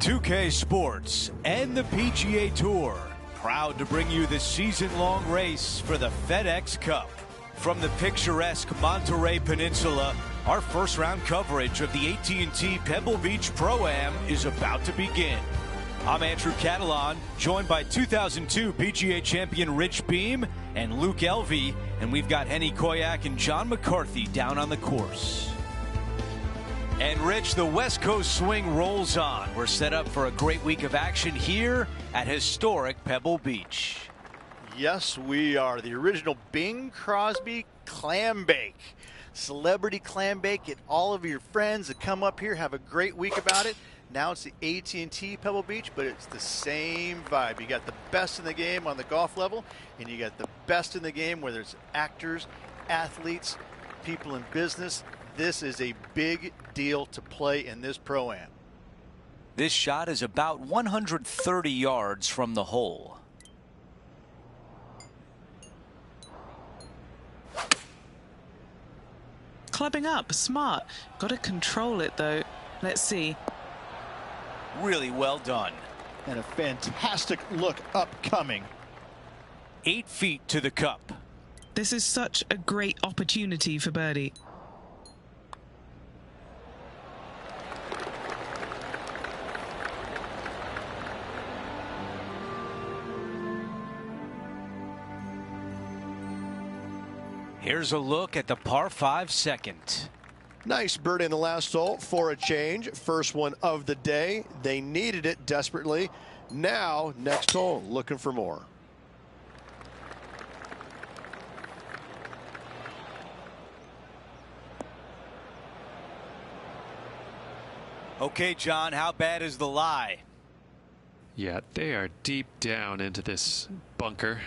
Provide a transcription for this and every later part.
2K Sports and the PGA Tour, proud to bring you the season-long race for the FedEx Cup. From the picturesque Monterey Peninsula, our first-round coverage of the AT&T Pebble Beach Pro-Am is about to begin. I'm Andrew Catalan, joined by 2002 PGA champion Rich Beem and Luke Elvey, and we've got Henny Koyak and John McCarthy down on the course. And Rich, the West Coast swing rolls on. We're set up for a great week of action here at historic Pebble Beach. Yes, we are. The original Bing Crosby clam bake. Celebrity clam bake. Get all of your friends to come up here, have a great week about it. Now it's the AT&T Pebble Beach, but it's the same vibe. You got the best in the game on the golf level, and you got the best in the game, whether it's actors, athletes, people in business. This is a big deal to play in this Pro-Am. This shot is about 130 yards from the hole. Clubbing up, smart. Got to control it though. Let's see. Really well done. And a fantastic look upcoming. 8 feet to the cup. This is such a great opportunity for birdie. Here's a look at the par 5 second. Nice birdie in the last hole for a change. First one of the day. They needed it desperately. Now, next hole, looking for more. Okay, John, how bad is the lie? Yeah, they are deep down into this bunker.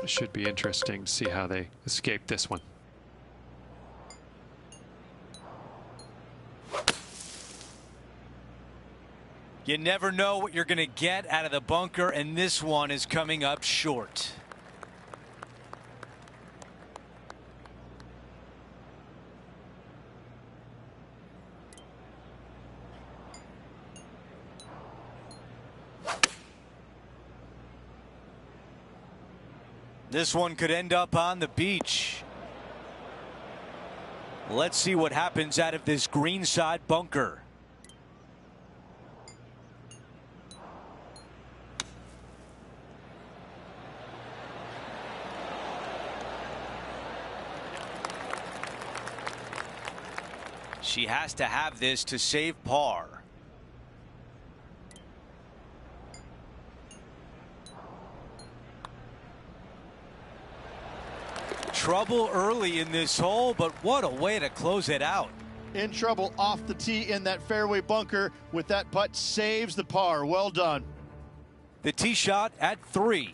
Should be interesting to see how they escape this one. You never know what you're going to get out of the bunker, and this one is coming up short. This one could end up on the beach. Let's see what happens out of this greenside bunker. She has to have this to save par. Trouble early in this hole, but what a way to close it out. In trouble off the tee in that fairway bunker with that putt, saves the par. Well done. The tee shot at 3.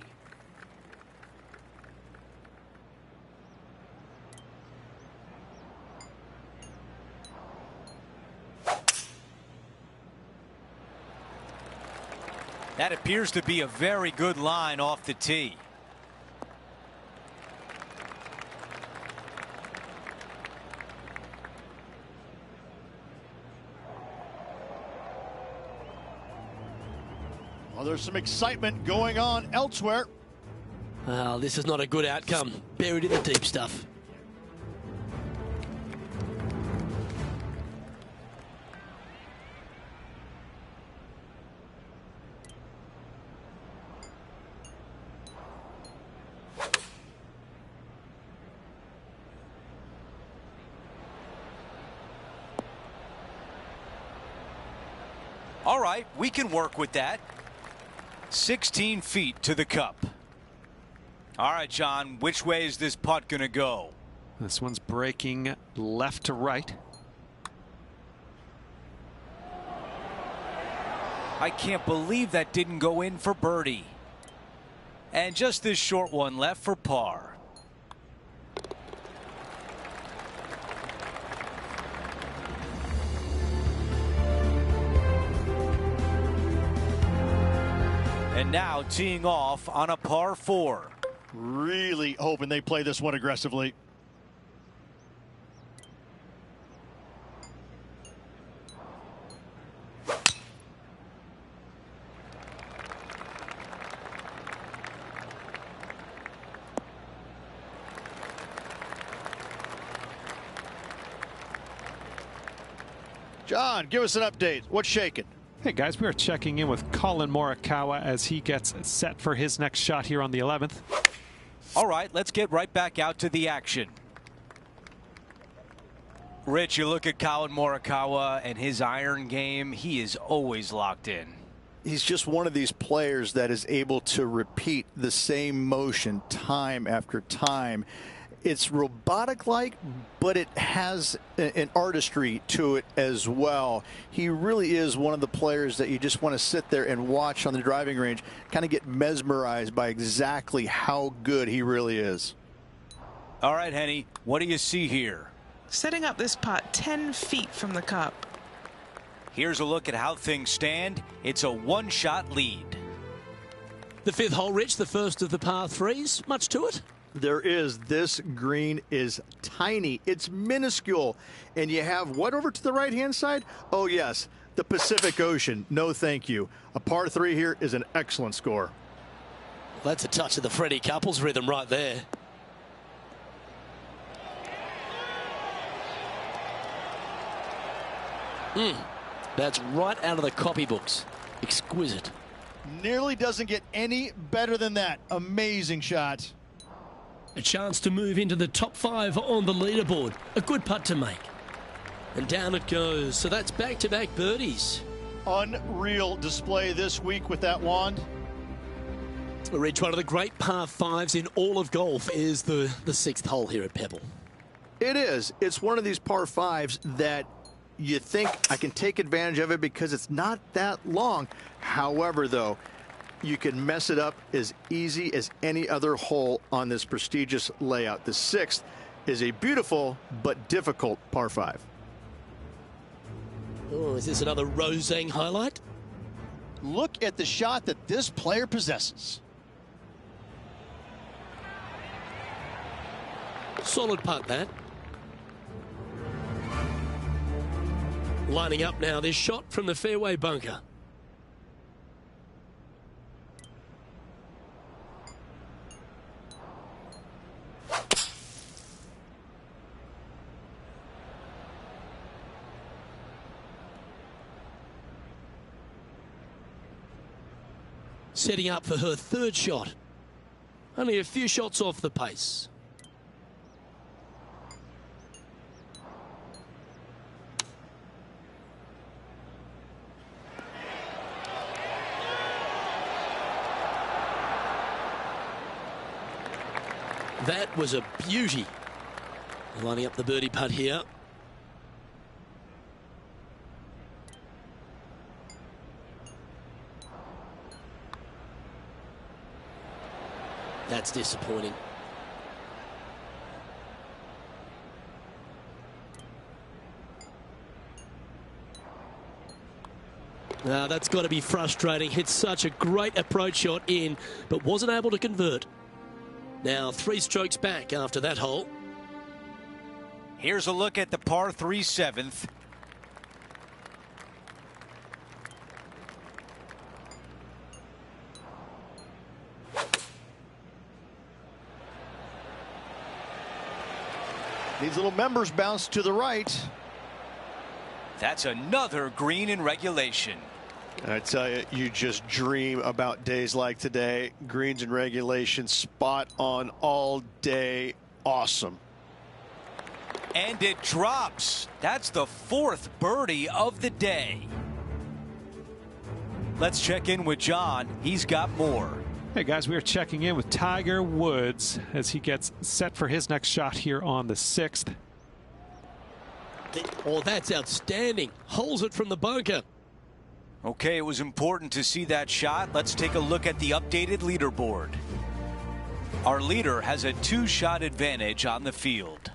That appears to be a very good line off the tee. Well, there's some excitement going on elsewhere. Well, this is not a good outcome. Buried in the deep stuff. All right, we can work with that. 16 feet to the cup. All right, John, which way is this putt going to go? This one's breaking left to right. I can't believe that didn't go in for birdie. And just this short one left for par. And now teeing off on a par 4. Really hoping they play this one aggressively. John, give us an update. What's shaking? Hey guys, we are checking in with Colin Morikawa as he gets set for his next shot here on the 11th. All right, let's get right back out to the action. Rich, you look at Colin Morikawa and his iron game, he is always locked in. He's just one of these players that is able to repeat the same motion time after time. It's robotic-like, but it has an artistry to it as well. He really is one of the players that you just want to sit there and watch on the driving range, kind of get mesmerized by exactly how good he really is. All right, Henny, what do you see here? Setting up this putt 10 feet from the cup. Here's a look at how things stand. It's a one-shot lead. The fifth hole, Rich, the first of the par threes. Much to it? There is. This green is tiny. It's minuscule. And you have what over to the right-hand side? Oh, yes, the Pacific Ocean. No, thank you. A par 3 here is an excellent score. That's a touch of the Freddie Couples rhythm right there. That's right out of the copybooks. Exquisite. Nearly doesn't get any better than that. Amazing shot. A chance to move into the top 5 on the leaderboard. A good putt to make. And down it goes. So that's back-to-back birdies. Unreal display this week with that wand. Rich, one of the great par 5s in all of golf is the sixth hole here at Pebble. It is. It's one of these par 5s that you think I can take advantage of it because it's not that long. However, though, you can mess it up as easy as any other hole on this prestigious layout. The 6th is a beautiful but difficult par 5. Oh, is this another Rosang highlight? Look at the shot that this player possesses. Solid putt, that. Lining up now, this shot from the fairway bunker. Setting up for her third shot. Only a few shots off the pace. That was a beauty. Lining up the birdie putt here. That's disappointing. Now that's got to be frustrating. Hit such a great approach shot in, but wasn't able to convert. Now 3 strokes back after that hole. Here's a look at the par 3 7th. These little members bounce to the right. That's another green in regulation. I tell you, you just dream about days like today. Greens in regulation, spot on all day. Awesome. And it drops. That's the 4th birdie of the day. Let's check in with John. He's got more. Hey guys, we are checking in with Tiger Woods as he gets set for his next shot here on the 6th. Oh, that's outstanding. Holds it from the bunker. Okay, it was important to see that shot. Let's take a look at the updated leaderboard. Our leader has a 2-shot advantage on the field.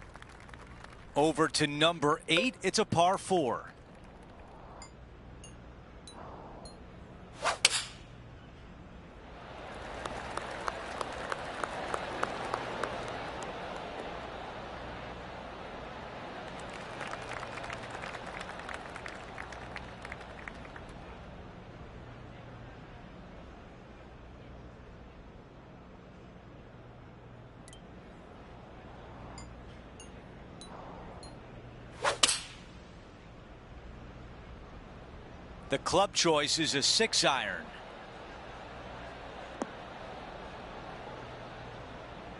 Over to number 8, it's a par 4. The club choice is a 6-iron.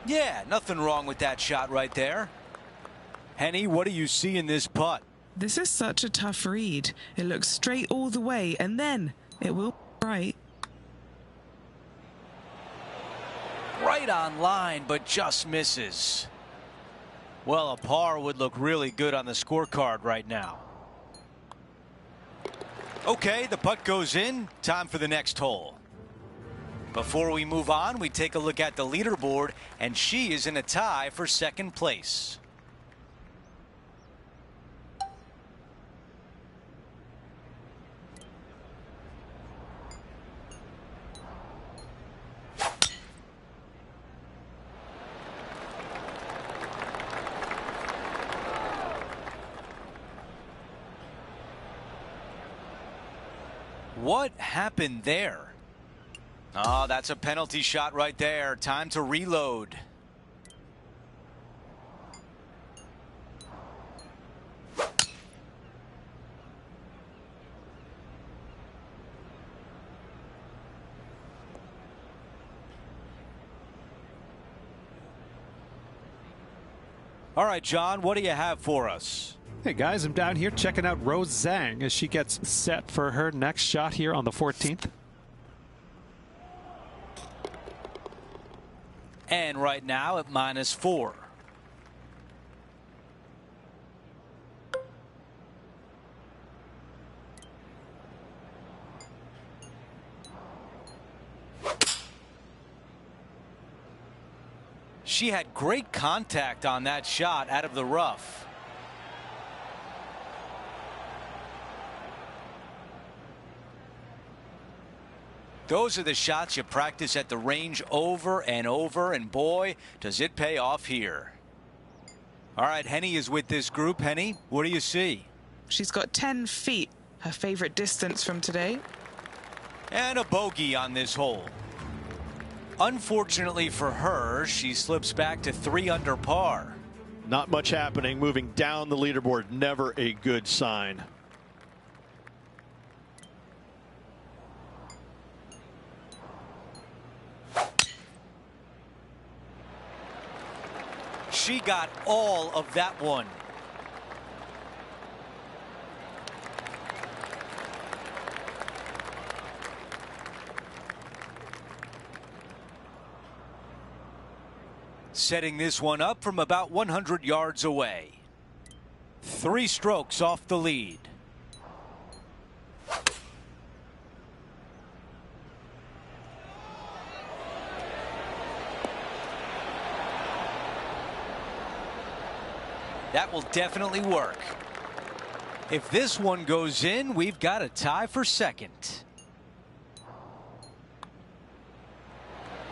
Yeah, nothing wrong with that shot right there. Henny, what do you see in this putt? This is such a tough read. It looks straight all the way, and then it will right. Right on line, but just misses. Well, a par would look really good on the scorecard right now. Okay, the putt goes in. Time for the next hole. Before we move on, we take a look at the leaderboard, and she is in a tie for second place. What happened there? Oh, that's a penalty shot right there. Time to reload. All right, John, what do you have for us? Hey guys, I'm down here checking out Rose Zhang as she gets set for her next shot here on the 14th. And right now at -4. She had great contact on that shot out of the rough. Those are the shots you practice at the range over and over, and boy, does it pay off here. All right, Henny is with this group. Henny, what do you see? She's got 10 feet, her favorite distance from today. And a bogey on this hole. Unfortunately for her, she slips back to 3 under par. Not much happening. Moving down the leaderboard, never a good sign. She got all of that one. Setting this one up from about 100 yards away. 3 strokes off the lead. That will definitely work. If this one goes in, we've got a tie for second.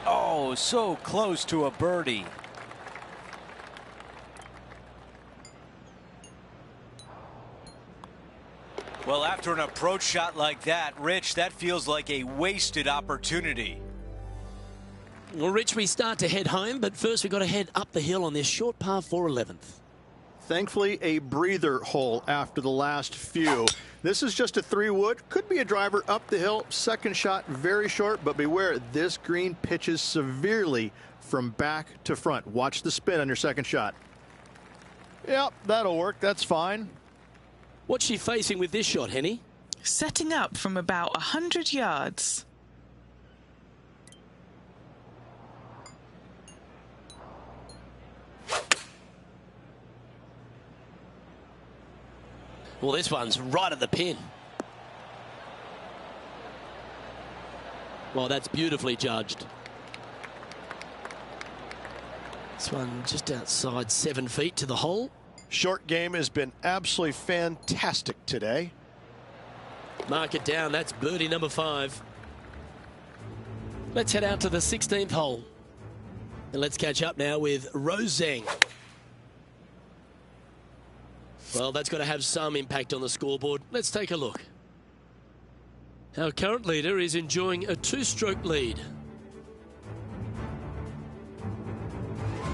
Oh, so close to a birdie. Well, after an approach shot like that, Rich, that feels like a wasted opportunity. Well, Rich, we start to head home, but first we've got to head up the hill on this short par 4 11th. Thankfully, a breather hole after the last few. This is just a 3-wood. Could be a driver up the hill. Second shot, very short, but beware, this green pitches severely from back to front. Watch the spin on your second shot. Yep, that'll work. That's fine. What's she facing with this shot, Henny? Setting up from about 100 yards. Well, this one's right at the pin. Well, that's beautifully judged. This one just outside 7 feet to the hole. Short game has been absolutely fantastic today. Mark it down. That's birdie number 5. Let's head out to the 16th hole. And let's catch up now with Rose Zhang. Well, that's got to have some impact on the scoreboard. Let's take a look. Our current leader is enjoying a 2-stroke lead.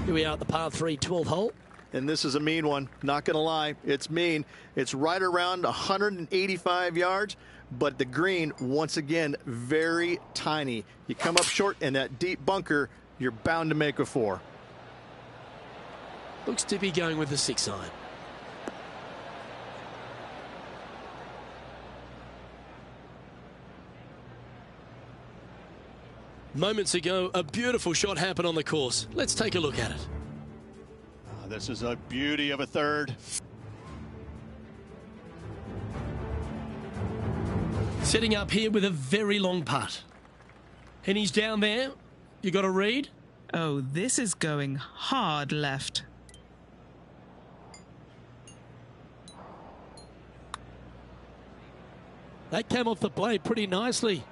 Here we are at the par 3 12th hole. and this is a mean one. Not going to lie, it's mean. It's right around 185 yards, but the green, once again, very tiny. You come up short in that deep bunker, you're bound to make a 4. Looks to be going with the 6-iron. Moments ago, a beautiful shot happened on the course. Let's take a look at it. This is a beauty of a third. Setting up here with a very long putt. And he's down there. You got a read? Oh, this is going hard left. That came off the blade pretty nicely.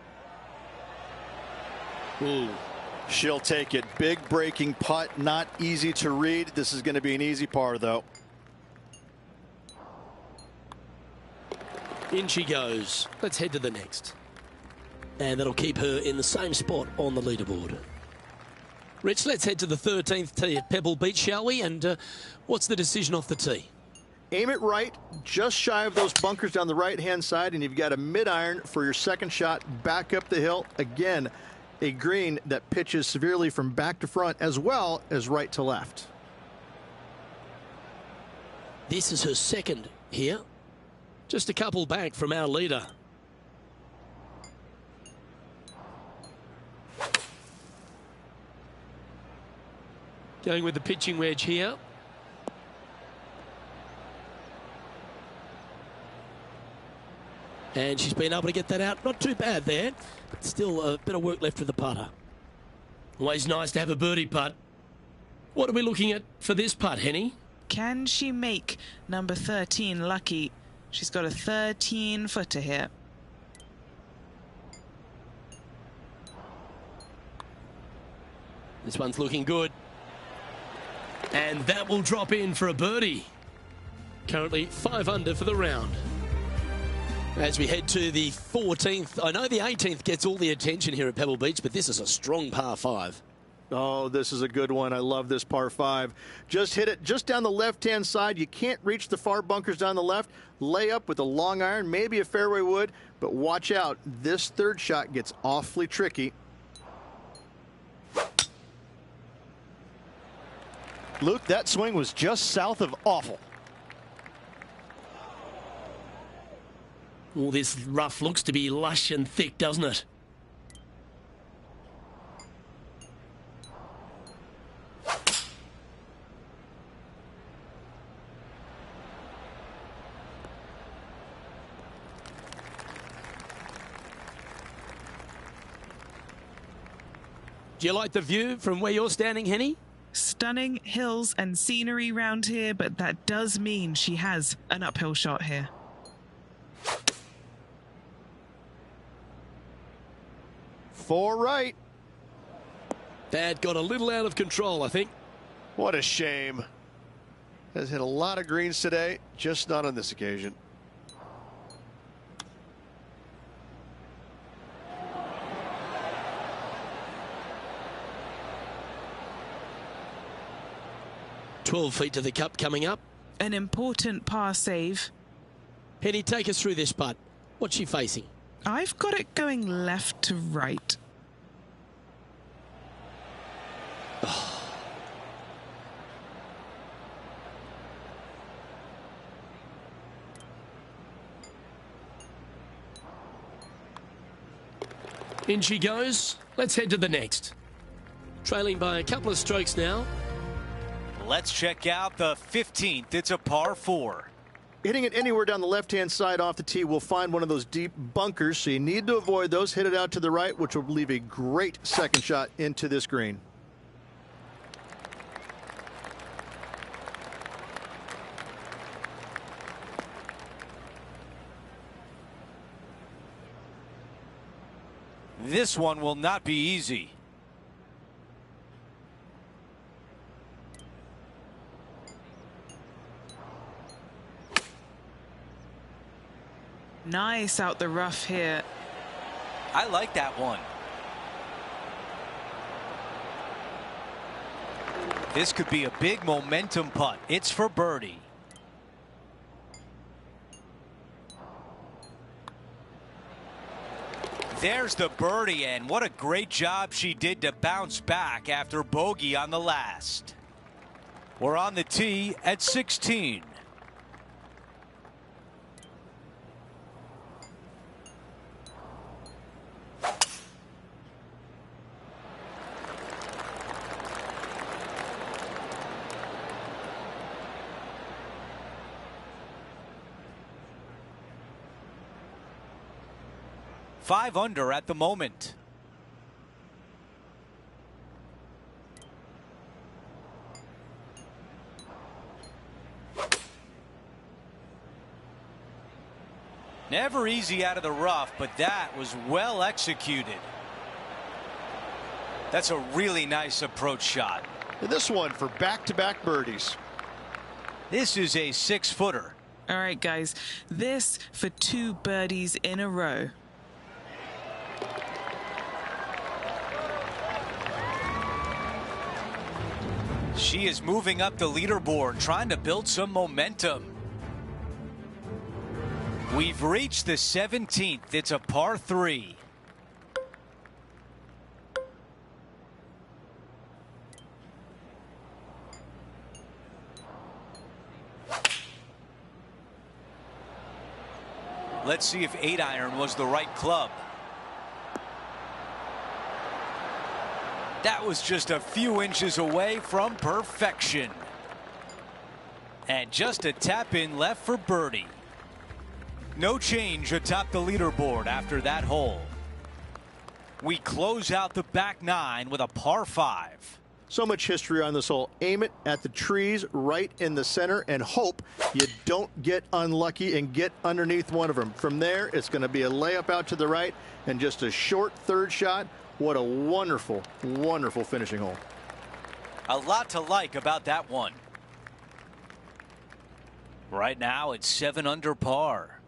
Ooh. She'll take it. Big breaking putt, not easy to read. This is going to be an easy par, though. In she goes. Let's head to the next. And that'll keep her in the same spot on the leaderboard. Rich, let's head to the 13th tee at Pebble Beach, shall we? And what's the decision off the tee? Aim it right, just shy of those bunkers down the right-hand side, and you've got a mid-iron for your second shot back up the hill. Again, a green that pitches severely from back to front as well as right to left. This is her second here. Just a couple back from our leader. Going with the pitching wedge here. And she's been able to get that out. Not too bad there, but still a bit of work left with the putter. Always nice to have a birdie putt. What are we looking at for this putt, Henny? Can she make number 13 lucky? She's got a 13-footer here. This one's looking good. And that will drop in for a birdie. Currently 5 under for the round. As we head to the 14th, I know the 18th gets all the attention here at Pebble Beach, but this is a strong par 5. Oh, this is a good one. I love this par 5. Just hit it just down the left-hand side. You can't reach the far bunkers down the left. Lay up with a long iron, maybe a fairway wood, but watch out. This third shot gets awfully tricky. Luke, that swing was just south of awful. All this rough looks to be lush and thick, doesn't it? Do you like the view from where you're standing, Henny? Stunning hills and scenery round here, but that does mean she has an uphill shot here. Four right. That got a little out of control, I think. What a shame. Has hit a lot of greens today, just not on this occasion. "12 feet to the cup coming up. An important par save. Henny, take us through this putt. What's she facing? I've got it going left to right. In she goes. Let's head to the next. Trailing by a couple of strokes now. Let's check out the 15th. It's a par 4. Hitting it anywhere down the left-hand side off the tee will find one of those deep bunkers, so you need to avoid those. Hit it out to the right, which will leave a great second shot into this green. This one will not be easy. Nice out the rough here. I like that one. This could be a big momentum putt. It's for birdie. There's the birdie, and what a great job she did to bounce back after bogey on the last. We're on the tee at 16. Five under at the moment. Never easy out of the rough, but that was well executed. That's a really nice approach shot. And this one for back-to-back birdies. This is a 6-footer. All right, guys, this for 2 birdies in a row. She is moving up the leaderboard, trying to build some momentum. We've reached the 17th. It's a par 3. Let's see if 8-iron was the right club. That was just a few inches away from perfection. And just a tap in left for birdie. No change atop the leaderboard after that hole. We close out the back 9 with a par 5. So much history on this hole. Aim it at the trees right in the center and hope you don't get unlucky and get underneath one of them. From there, it's going to be a layup out to the right and just a short third shot. What a wonderful, wonderful finishing hole. A lot to like about that one. Right now, it's 7 under par.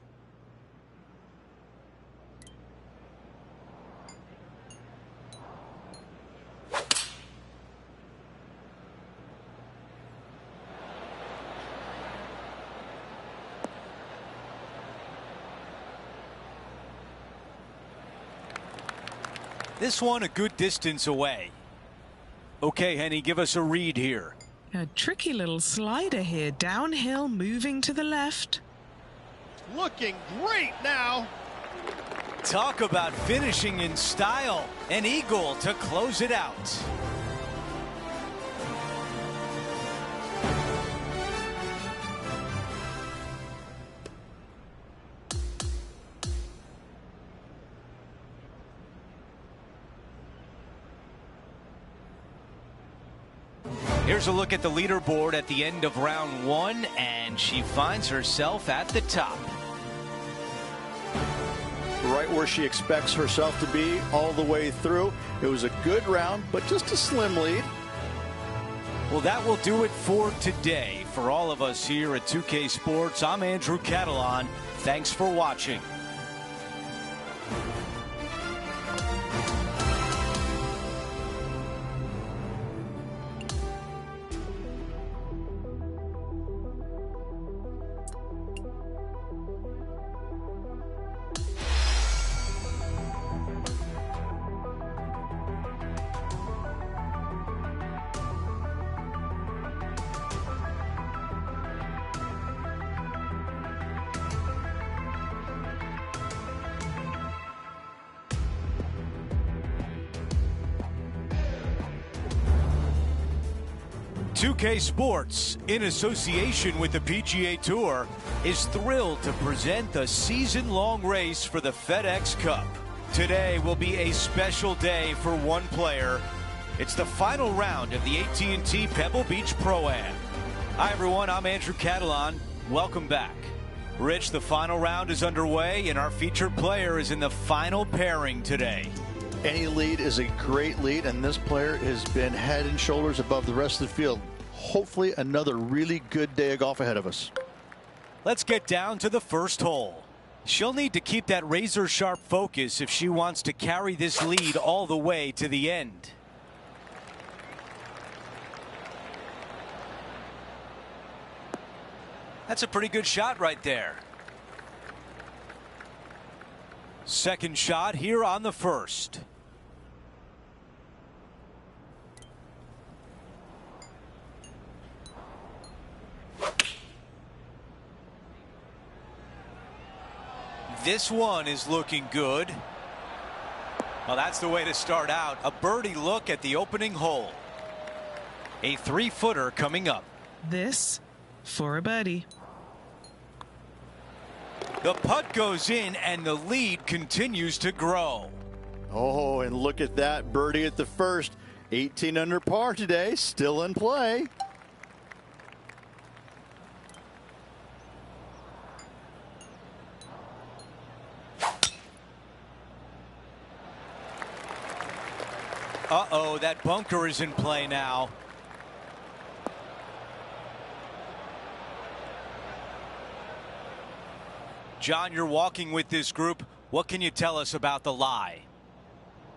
This one a good distance away. Okay, Henny, give us a read here. A tricky little slider here, downhill, moving to the left. Looking great now. Talk about finishing in style. An eagle to close it out. Here's a look at the leaderboard at the end of round 1, and she finds herself at the top. Right where she expects herself to be all the way through. It was a good round, but just a slim lead. Well, that will do it for today. For all of us here at 2K Sports, I'm Andrew Catalan. Thanks for watching. .2K Sports, in association with the PGA Tour, is thrilled to present the season-long race for the FedEx Cup. Today will be a special day for one player. It's the final round of the AT&T Pebble Beach Pro-Am. Hi, everyone. I'm Andrew Catalan. Welcome back. Rich, the final round is underway, and our featured player is in the final pairing today. Any lead is a great lead, and this player has been head and shoulders above the rest of the field. Hopefully another really good day of golf ahead of us. Let's get down to the first hole. She'll need to keep that razor-sharp focus if she wants to carry this lead all the way to the end. That's a pretty good shot right there. Second shot here on the first. This one is looking good. Well, that's the way to start out. A birdie look at the opening hole. A 3-footer coming up. This for a birdie. The putt goes in and the lead continues to grow. Oh, and look at that birdie at the first. 18 under par today, still in play. Uh-oh, that bunker is in play now. John, you're walking with this group. What can you tell us about the lie?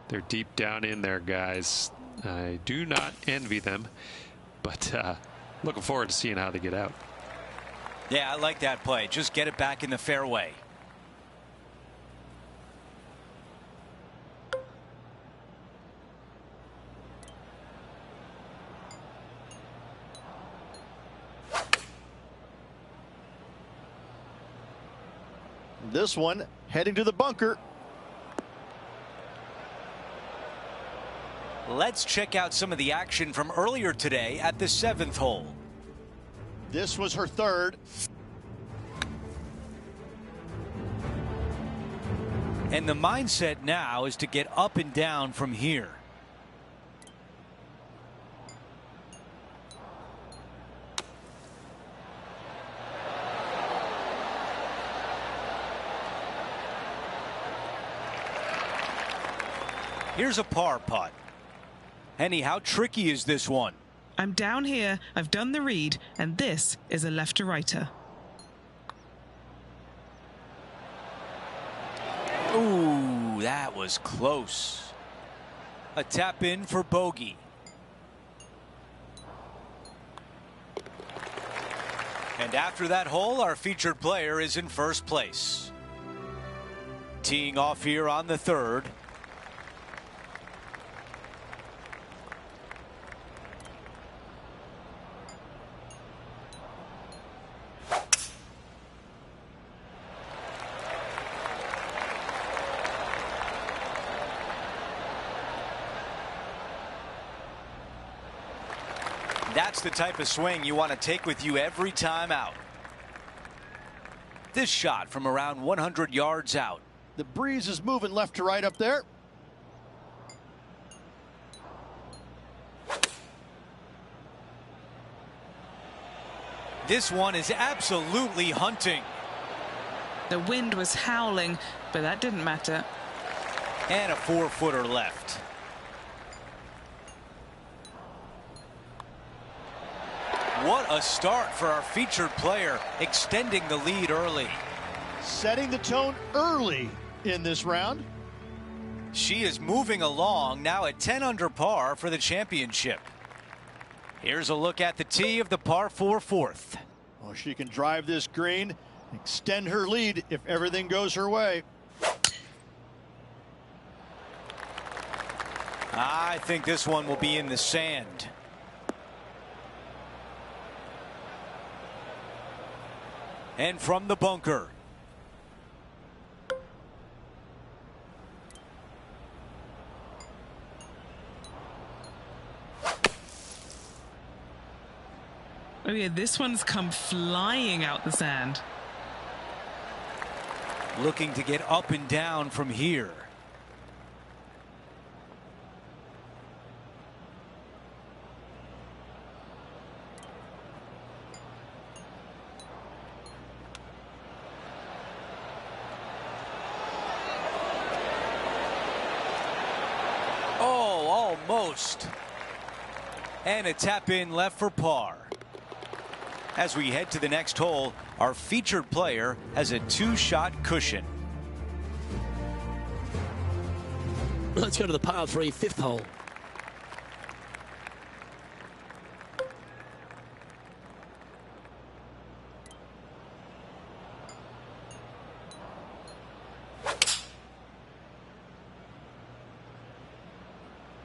They're deep down in there, guys. I do not envy them, but looking forward to seeing how they get out. Yeah, I like that play. Just get it back in the fairway. This one heading to the bunker. Let's check out some of the action from earlier today at the 7th hole. This was her third. And the mindset now is to get up and down from here. Here's a par putt. Henny, how tricky is this one? I'm down here, I've done the read, and this is a left to righter. Ooh, that was close. A tap in for bogey. And after that hole, our featured player is in first place. Teeing off here on the 3rd. That's the type of swing you want to take with you every time out. This shot from around 100 yards out. The breeze is moving left to right up there. This one is absolutely hunting. The wind was howling, but that didn't matter. And a 4-footer left. What a start for our featured player, extending the lead early. Setting the tone early in this round. She is moving along now at 10 under par for the championship. Here's a look at the tee of the par 4 fourth. Oh, she can drive this green, extend her lead if everything goes her way. I think this one will be in the sand. And from the bunker. Oh yeah, this one's come flying out the sand. Looking to get up and down from here. Almost. And a tap in left for par. As we head to the next hole, our featured player has a 2-shot cushion. Let's go to the par 3 5th hole.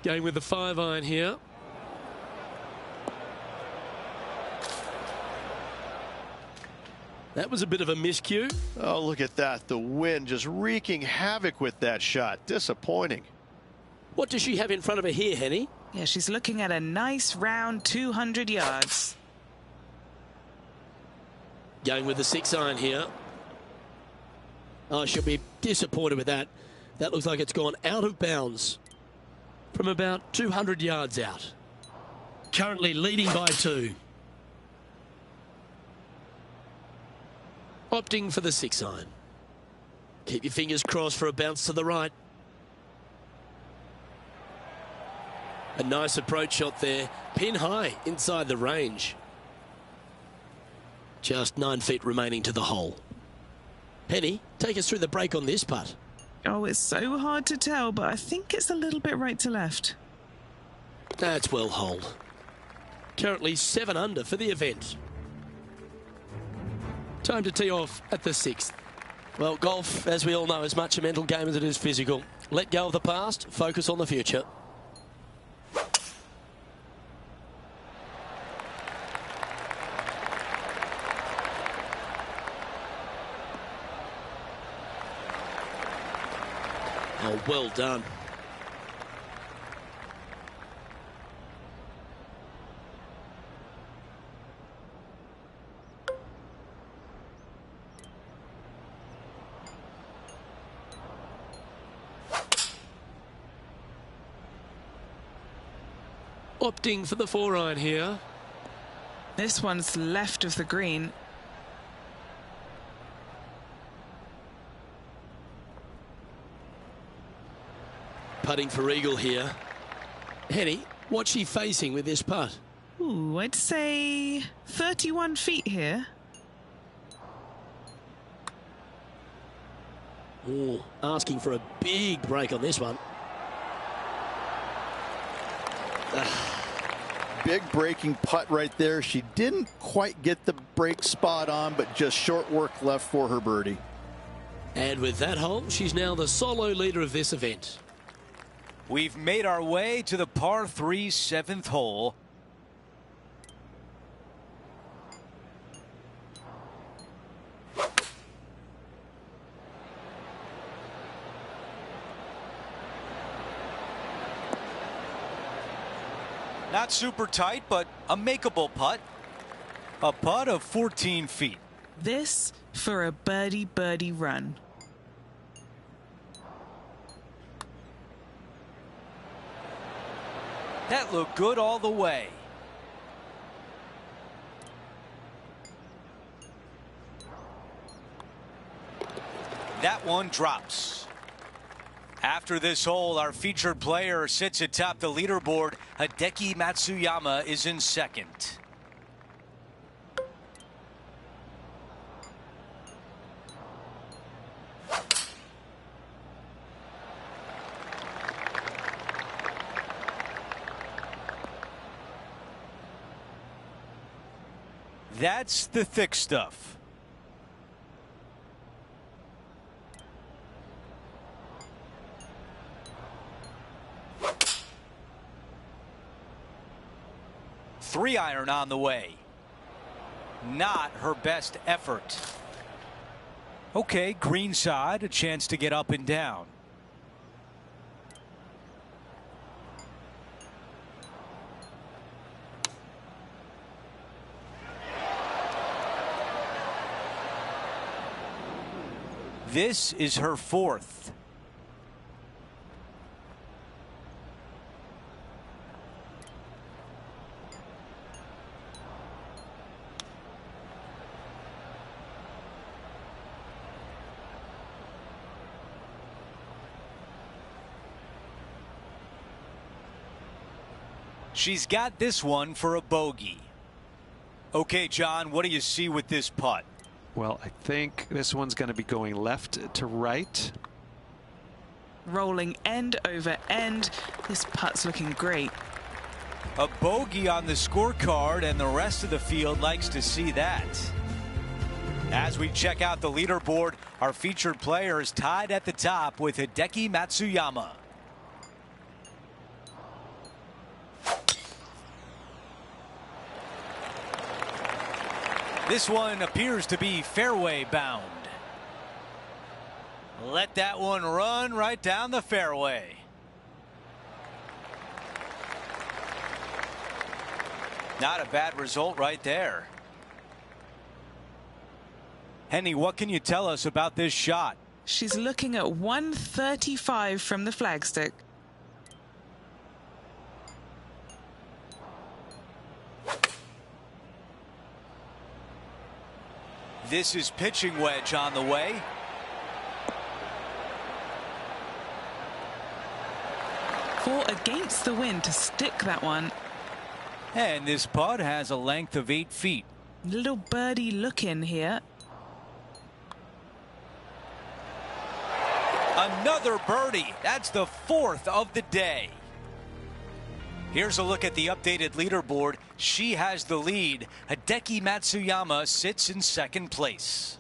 Going with the 5-iron here. That was a bit of a miscue. Oh, look at that. The wind just wreaking havoc with that shot. Disappointing. What does she have in front of her here, Henny? Yeah, she's looking at a nice round 200 yards. Going with the 6-iron here. Oh, she'll be disappointed with that. That looks like it's gone out of bounds from about 200 yards out. Currently leading by 2. Opting for the 6-iron. Keep your fingers crossed for a bounce to the right. A nice approach shot there. Pin high inside the range. Just 9 feet remaining to the hole. Penny, take us through the break on this putt. Oh, it's so hard to tell, but I think it's a little bit right to left. That's well holed. Currently 7 under for the event. Time to tee off at the 6th. Well, golf, as we all know, is much a mental game as it is physical. Let go of the past, focus on the future. Oh, well done. Opting for the 4-iron here. This one's left of the green. Putting for eagle here. Henny, what's she facing with this putt? Ooh, I'd say 31 feet here. Ooh, asking for a big break on this one. Big breaking putt right there. She didn't quite get the break spot on, but just short work left for her birdie. And with that hole, she's now the solo leader of this event. We've made our way to the par 3 7th hole. Not super tight, but a makeable putt. A putt of 14 feet. This for a birdie run. That looked good all the way. That one drops. After this hole, our featured player sits atop the leaderboard. Hideki Matsuyama is in second. That's the thick stuff. Three iron on the way. Not her best effort. Okay, green side, a chance to get up and down. This is her fourth. She's got this one for a bogey. Okay, John, what do you see with this putt? Well, I think this one's going to be going left to right. Rolling end over end. This putt's looking great. A bogey on the scorecard, and the rest of the field likes to see that. As we check out the leaderboard, our featured player is tied at the top with Hideki Matsuyama. This one appears to be fairway bound. Let that one run right down the fairway. Not a bad result right there. Henny, what can you tell us about this shot? She's looking at 135 from the flagstick. This is pitching wedge on the way. Fought against the wind to stick that one. And this putt has a length of 8 feet. Little birdie look in here. Another birdie. That's the 4th of the day. Here's a look at the updated leaderboard. She has the lead. Hideki Matsuyama sits in 2nd place.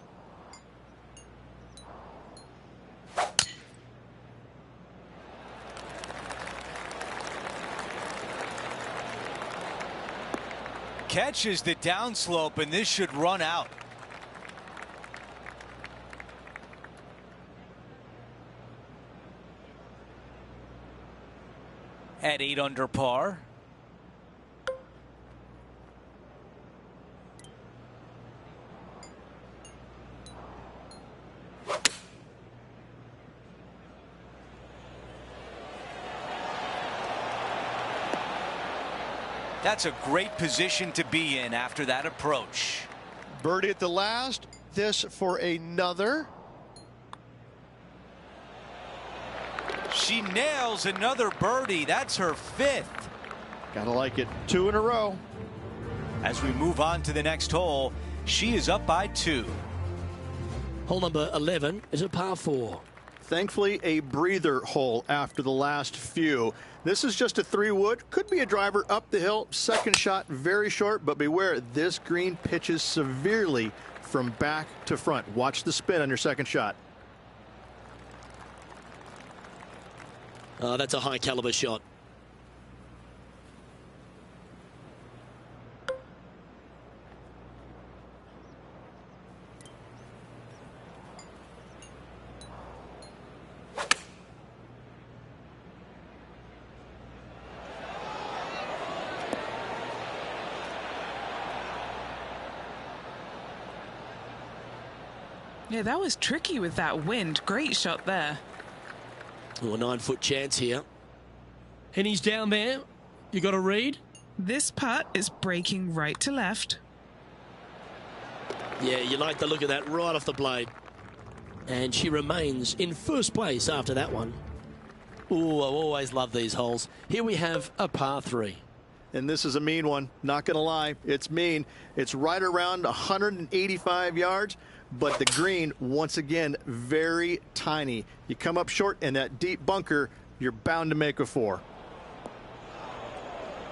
Catches the downslope, and this should run out. At 8 under par. That's a great position to be in after that approach. Birdie at the last. This for another. She nails another birdie. That's her 5th. Gotta like it. 2 in a row. As we move on to the next hole, she is up by 2. Hole number 11 is a par 4. Thankfully, a breather hole after the last few. This is just a 3-wood. Could be a driver up the hill. Second shot very short, but beware, this green pitches severely from back to front. Watch the spin on your second shot. That's a high caliber shot. Yeah, that was tricky with that wind. Great shot there. Oh, a 9-foot chance here. Henny's down there. You got a read? This putt is breaking right to left. Yeah, you like the look of that right off the blade. And she remains in 1st place after that one. Oh, I always love these holes. Here we have a par 3. And this is a mean one. Not going to lie. It's mean. It's right around 185 yards. But the green, once again, very tiny. You come up short in that deep bunker, you're bound to make a 4.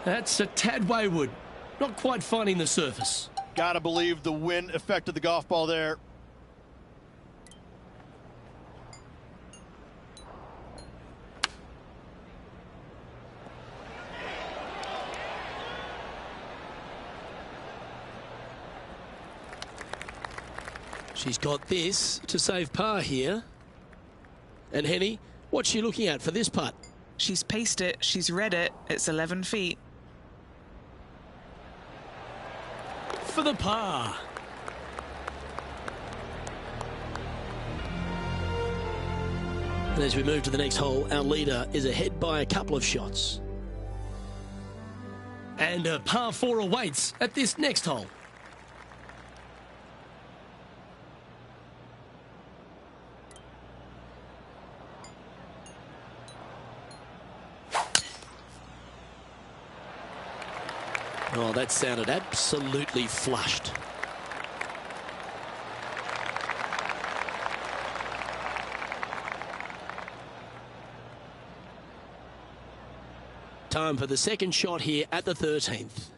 That's a tad wayward. Not quite finding the surface. Gotta believe the wind affected the golf ball there. She's got this to save par here. And Henny, what's she looking at for this putt? She's paced it. She's read it. It's 11 feet. For the par. And as we move to the next hole, our leader is ahead by a couple of shots. And a par 4 awaits at this next hole. Oh, that sounded absolutely flushed. Time for the second shot here at the 13th.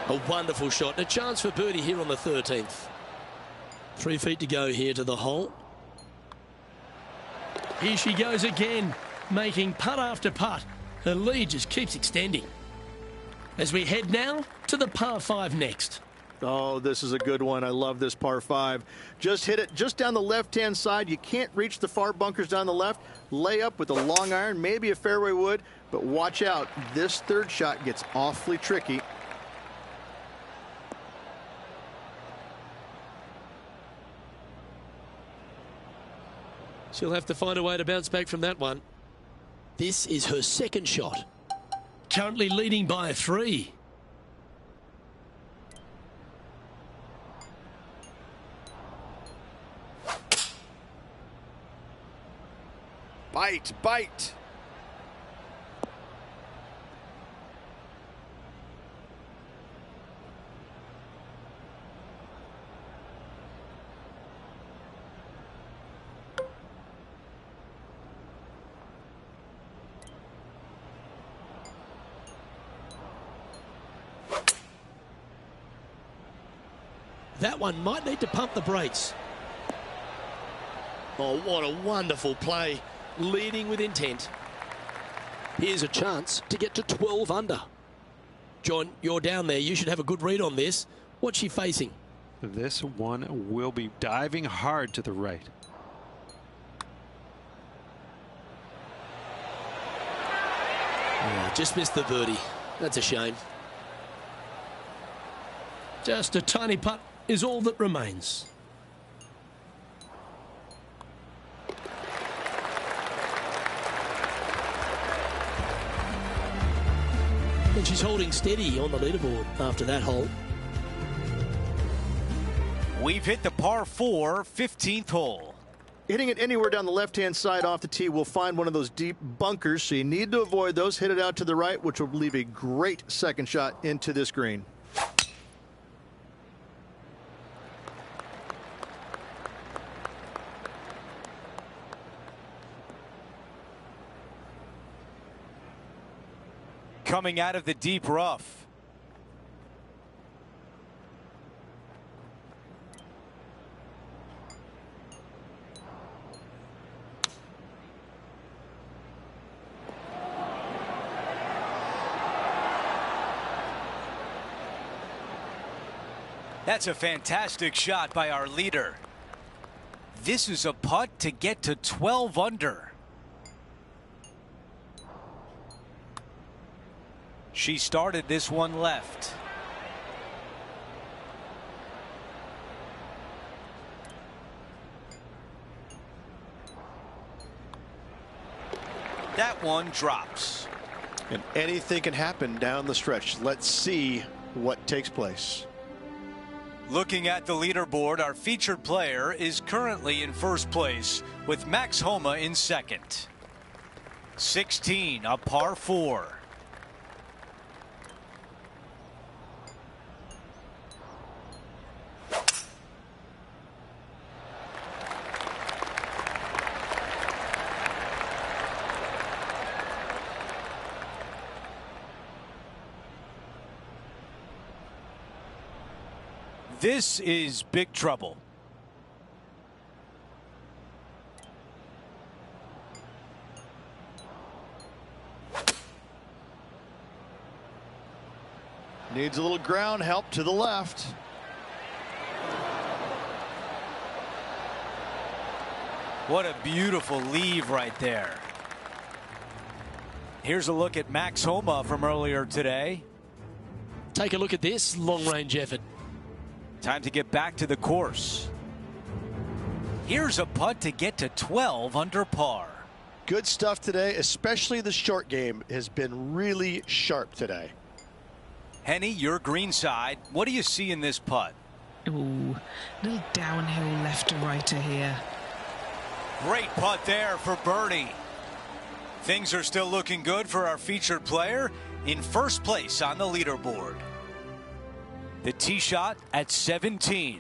A wonderful shot. A chance for birdie here on the 13th. 3 feet to go here to the hole. Here she goes again, making putt after putt. Her lead just keeps extending. As we head now to the par 5 next. Oh, this is a good one. I love this par 5. Just hit it just down the left-hand side. You can't reach the far bunkers down the left. Lay up with a long iron, maybe a fairway wood, but watch out. This third shot gets awfully tricky. She'll have to find a way to bounce back from that one. This is her second shot. Currently leading by 3. Bite, bite. That one might need to pump the brakes. Oh, what a wonderful play. Leading with intent. Here's a chance to get to 12 under. John, you're down there. You should have a good read on this. What's she facing? This one will be diving hard to the right. Oh, just missed the birdie. That's a shame. Just a tiny putt is all that remains. And she's holding steady on the leaderboard after that hole. We've hit the par 4 15th hole. Hitting it anywhere down the left-hand side off the tee will find one of those deep bunkers, so you need to avoid those. Hit it out to the right, which will leave a great second shot into this green. Coming out of the deep rough. That's a fantastic shot by our leader. This is a putt to get to 12 under. She started this one left. That one drops. And anything can happen down the stretch. Let's see what takes place. Looking at the leaderboard, our featured player is currently in first place with Max Homa in second. 16, a par 4. This is big trouble. Needs a little ground help to the left. What a beautiful leave right there. Here's a look at Max Homa from earlier today. Take a look at this long-range effort. Time to get back to the course. Here's a putt to get to 12 under par. Good stuff today, especially the short game has been really sharp today. Henny, your green side. What do you see in this putt? Ooh, little downhill left to righter here. Great putt there for birdie. Things are still looking good for our featured player in first place on the leaderboard. The tee shot at 17.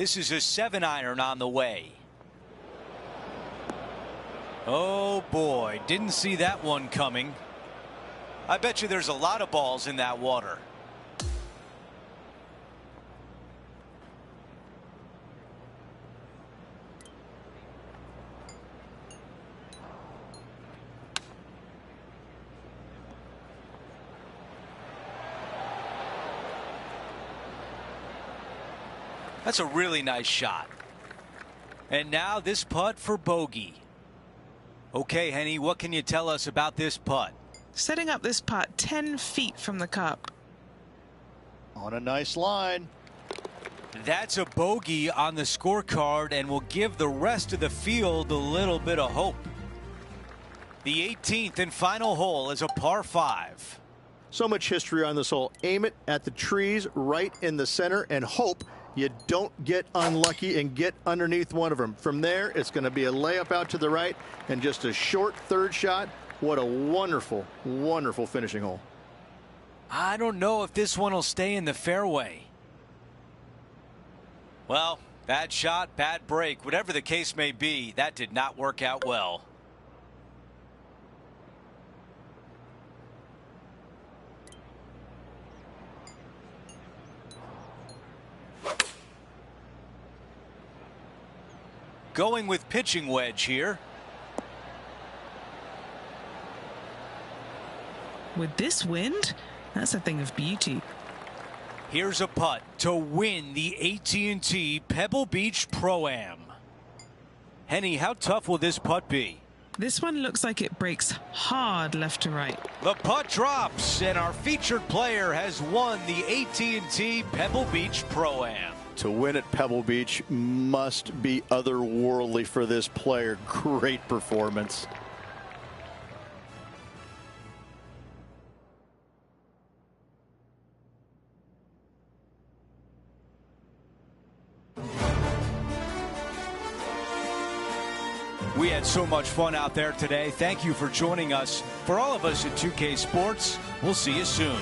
This is a 7-iron on the way. Oh boy, didn't see that one coming. I bet you there's a lot of balls in that water. That's a really nice shot. And now this putt for bogey. Okay, Henny, what can you tell us about this putt? Setting up this putt 10 feet from the cup. On a nice line. That's a bogey on the scorecard and will give the rest of the field a little bit of hope. The 18th and final hole is a par 5. So much history on this hole. Aim it at the trees right in the center and hope you don't get unlucky and get underneath one of them. From there, it's going to be a layup out to the right and just a short third shot. What a wonderful, wonderful finishing hole. I don't know if this one will stay in the fairway. Well, bad shot, bad break. Whatever the case may be, that did not work out well. Going with pitching wedge here. With this wind, that's a thing of beauty. Here's a putt to win the AT&T Pebble Beach Pro-Am. Henny, how tough will this putt be? This one looks like it breaks hard left to right. The putt drops, and our featured player has won the AT&T Pebble Beach Pro-Am. To win at Pebble Beach must be otherworldly for this player. Great performance. We had so much fun out there today. Thank you for joining us. For all of us at 2K Sports, we'll see you soon.